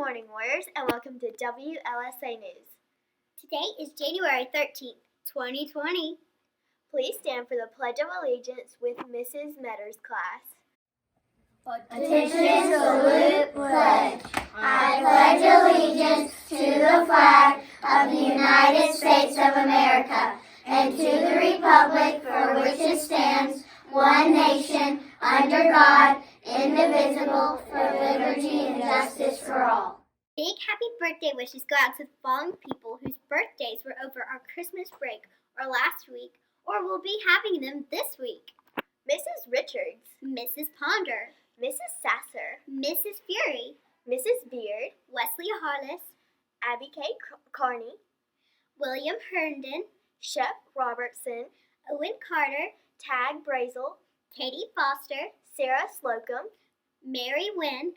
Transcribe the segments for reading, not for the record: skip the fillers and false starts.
morning, Warriors, and welcome to Wlsa News. Today is January 13th, 2020. Please stand for the Pledge of Allegiance with Mrs. Metter's class. Attention, salute, pledge. I pledge allegiance to the flag of the United States of America and to the republic for which it stands, one nation, under God, indivisible, for liberty and justice for all. Big happy birthday wishes go out to the following people whose birthdays were over our Christmas break or last week, or will be having them this week. Mrs. Richards, Mrs. Ponder, Mrs. Sasser, Mrs. Fury, Mrs. Beard, Wesley Harless, Abby K. Carney, William Herndon, Shep Robertson, Owen Carter, Tag Brazel, Katie Foster, Sarah Slocum, Mary Wynn,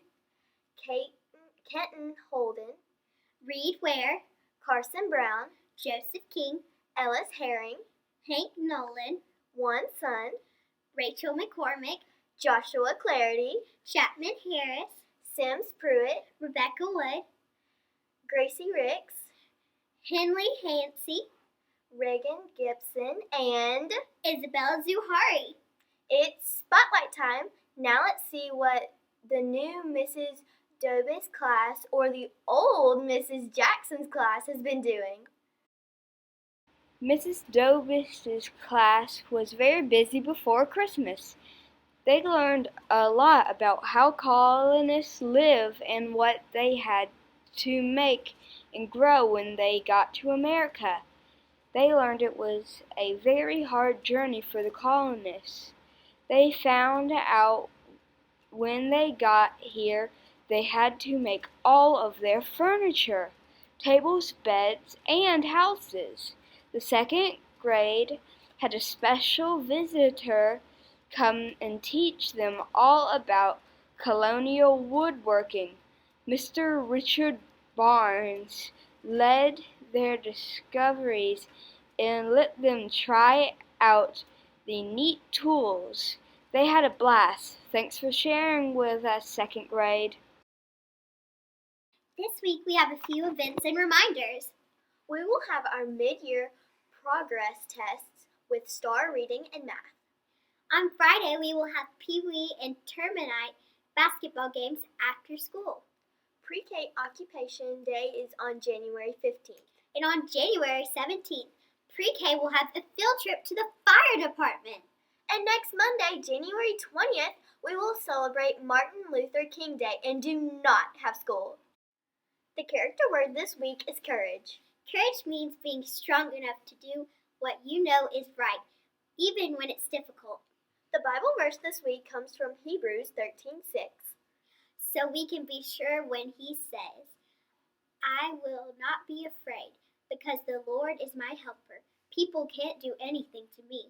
Kenton Holden, Reed Ware, Carson Brown, Joseph King, Ellis Herring, Hank Nolan, One Son, Rachel McCormick, Joshua Clarity, Chapman Harris, Sims Pruitt, Rebecca Wood, Gracie Ricks, Henley Hansey, Reagan Gibson, and Isabel Zuhari. It's spotlight time. Now let's see what the new Mrs. Dobis class or the old Mrs. Jackson's class has been doing. Mrs. Dobis' class was very busy before Christmas. They learned a lot about how colonists live and what they had to make and grow when they got to America. They learned it was a very hard journey for the colonists. They found out when they got here they had to make all of their furniture, tables, beds, and houses. The second grade had a special visitor come and teach them all about colonial woodworking. Mr. Richard Barnes led their discoveries and let them try out the neat tools. They had a blast. Thanks for sharing with us, second grade. This week we have a few events and reminders. We will have our mid-year progress tests with star reading and math. On Friday we will have Pee Wee and Terminite basketball games after school. PreK Occupation Day is on January 15th. And on January 17th, PreK will have a field trip to the fire department. And next Monday, January 20th, we will celebrate Martin Luther King Day and do not have school. The character word this week is courage. Courage means being strong enough to do what you know is right, even when it's difficult. The Bible verse this week comes from Hebrews 13:6. So we can be sure when he says, I will not be afraid, because the Lord is my helper. People can't do anything to me.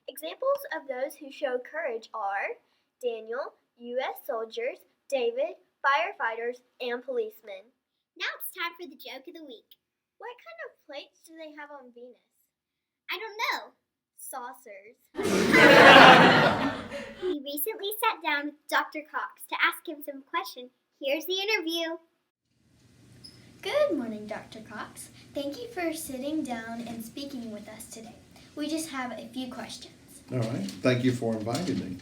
Examples of those who show courage are Daniel, U.S. soldiers, David, firefighters, and policemen. Now it's time for the joke of the week. What kind of plates do they have on Venus? I don't know. Saucers. We recently sat down with Dr. Cox to ask him some questions. Here's the interview. Good morning, Dr. Cox. Thank you for sitting down and speaking with us today. We just have a few questions. All right. Thank you for inviting me.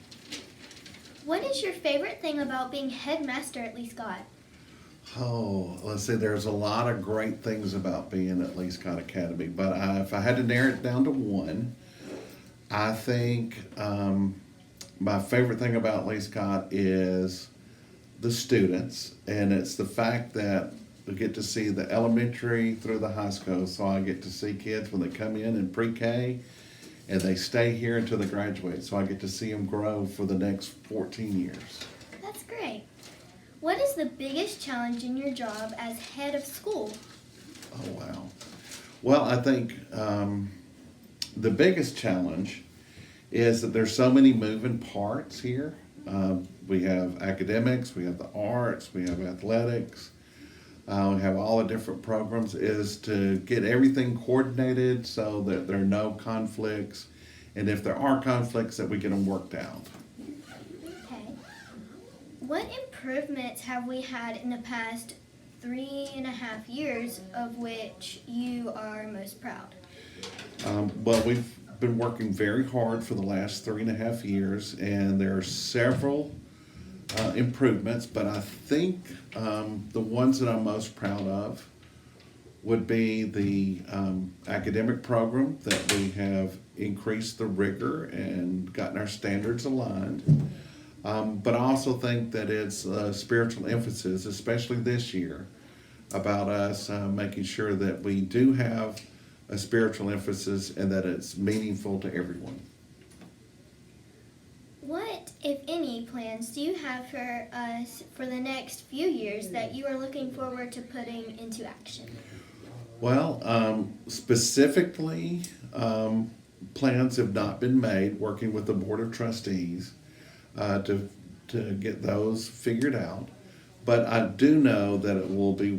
What is your favorite thing about being headmaster at Lee Scott? Oh, let's see. There's a lot of great things about being at Lee Scott Academy, but if I had to narrow it down to one, I think my favorite thing about Lee Scott is the students, and it's the fact that we get to see the elementary through the high school. So I get to see kids when they come in PreK, and they stay here until they graduate. So I get to see them grow for the next 14 years. That's great. What is the biggest challenge in your job as head of school? Oh, wow. Well, I think the biggest challenge is that there's so many moving parts here. We have academics, we have the arts, we have athletics, we have all the different programs, is to get everything coordinated so that there are no conflicts, and if there are conflicts, that we get them worked out. Okay. What improvements have we had in the past 3.5 years of which you are most proud? Well, we've been working very hard for the last 3.5 years, and there are several improvements, but I think the ones that I'm most proud of would be the academic program, that we have increased the rigor and gotten our standards aligned. But I also think that it's a spiritual emphasis, especially this year, about us making sure that we do have a spiritual emphasis and that it's meaningful to everyone. What, if any, plans do you have for us for the next few years that you are looking forward to putting into action? Well, specifically, plans have not been made, working with the Board of Trustees to get those figured out. But I do know that it will be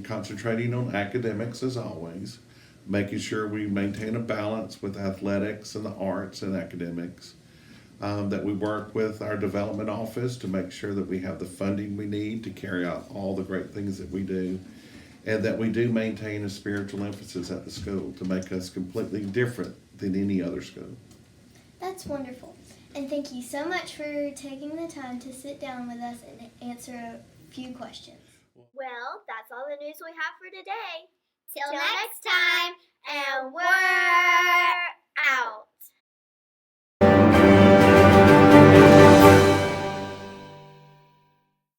concentrating on academics as always, making sure we maintain a balance with athletics and the arts and academics, that we work with our development office to make sure that we have the funding we need to carry out all the great things that we do, and that we do maintain a spiritual emphasis at the school to make us completely different than any other school. That's wonderful. And thank you so much for taking the time to sit down with us and answer a few questions. Well, that's all the news we have for today. Till Till next time, and we're out.